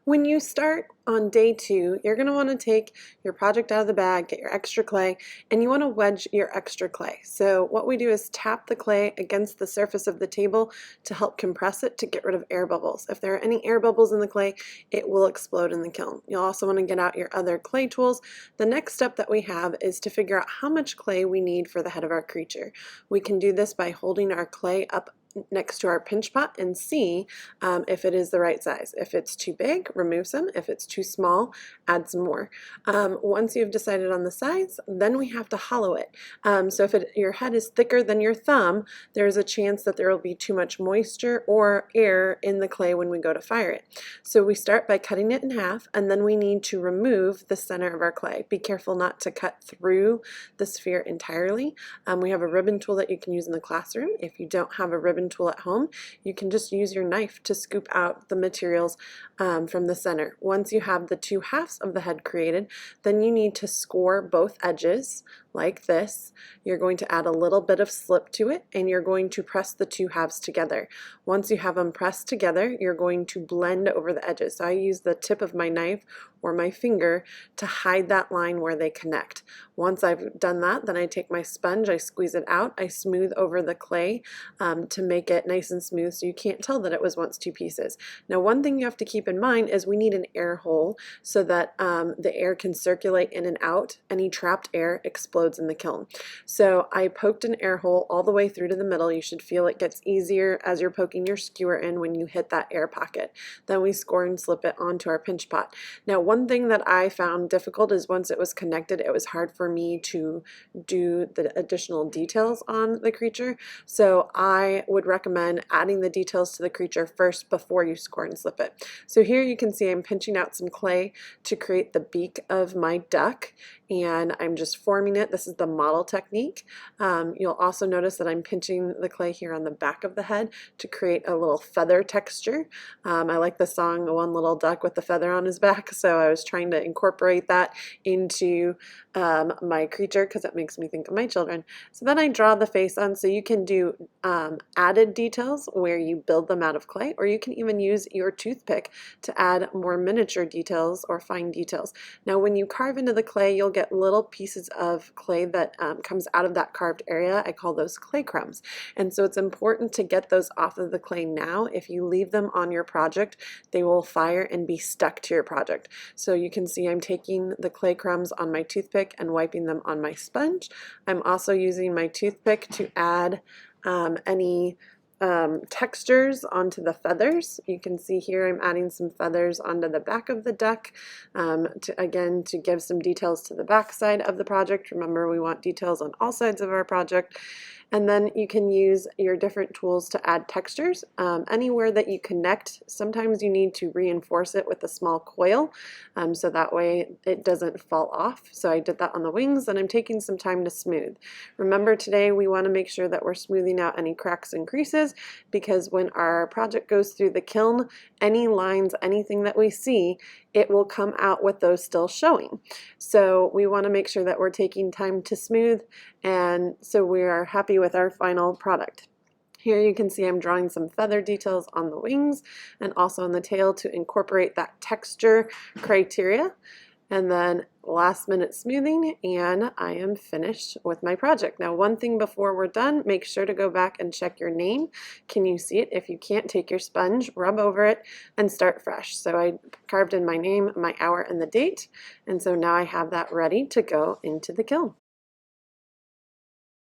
When you start on day 2, you're going to want to take your project out of the bag, get your extra clay, and you want to wedge your extra clay. So what we do is tap the clay against the surface of the table to help compress it to get rid of air bubbles. If there are any air bubbles in the clay, it will explode in the kiln. You'll also want to get out your other clay tools. The next step that we have is to figure out how much clay we need for the head of our creature. We can do this by holding our clay up next to our pinch pot and see if it is the right size. If it's too big, remove some. If it's too small, add some more. Once you've decided on the size, then we have to hollow it. So if your head is thicker than your thumb, there's a chance that there will be too much moisture or air in the clay when we go to fire it. So we start by cutting it in half, and then we need to remove the center of our clay. Be careful not to cut through the sphere entirely. We have a ribbon tool that you can use in the classroom. If you don't have a ribbon tool at home, you can just use your knife to scoop out the materials from the center. Once you have the two halves of the head created, then you need to score both edges like this. You're going to add a little bit of slip to it, and you're going to press the two halves together. Once you have them pressed together, you're going to blend over the edges. So I use the tip of my knife or my finger to hide that line where they connect. Once I've done that, then I take my sponge, I squeeze it out, I smooth over the clay to make it nice and smooth so you can't tell that it was once two pieces. Now, one thing you have to keep in mind is we need an air hole so that the air can circulate in and out. Any trapped air explodes in the kiln. So I poked an air hole all the way through to the middle. You should feel it gets easier as you're poking your skewer in when you hit that air pocket. Then we score and slip it onto our pinch pot. Now, one thing that I found difficult is once it was connected, it was hard for me to do the additional details on the creature. So I would recommend adding the details to the creature first before you score and slip it. So here you can see I'm pinching out some clay to create the beak of my duck, and I'm just forming it. This is the model technique. You'll also notice that I'm pinching the clay here on the back of the head to create a little feather texture. I like the song One Little Duck with the Feather on His Back, so I was trying to incorporate that into my creature because it makes me think of my children. So then I draw the face on, so you can do added details where you build them out of clay, or you can even use your toothpick to add more miniature details or fine details. Now, when you carve into the clay, you'll get little pieces of clay that comes out of that carved area. I call those clay crumbs. And so it's important to get those off of the clay now. If you leave them on your project, they will fire and be stuck to your project. So you can see I'm taking the clay crumbs on my toothpick and wiping them on my sponge. I'm also using my toothpick to add any textures onto the feathers. You can see here I'm adding some feathers onto the back of the duck to give some details to the back side of the project. Remember, we want details on all sides of our project. And then you can use your different tools to add textures. Anywhere that you connect, sometimes you need to reinforce it with a small coil so that way it doesn't fall off. So I did that on the wings, and I'm taking some time to smooth. Remember, today we want to make sure that we're smoothing out any cracks and creases, because when our project goes through the kiln, any lines, anything that we see, it will come out with those still showing. So we want to make sure that we're taking time to smooth, and so we are happy with our final product. Here you can see I'm drawing some feather details on the wings and also on the tail to incorporate that texture criteria. And then last minute smoothing, and I am finished with my project. Now, one thing before we're done, make sure to go back and check your name. Can you see it? If you can't, take your sponge, rub over it, and start fresh. So I carved in my name, my hour, and the date, and so now I have that ready to go into the kiln.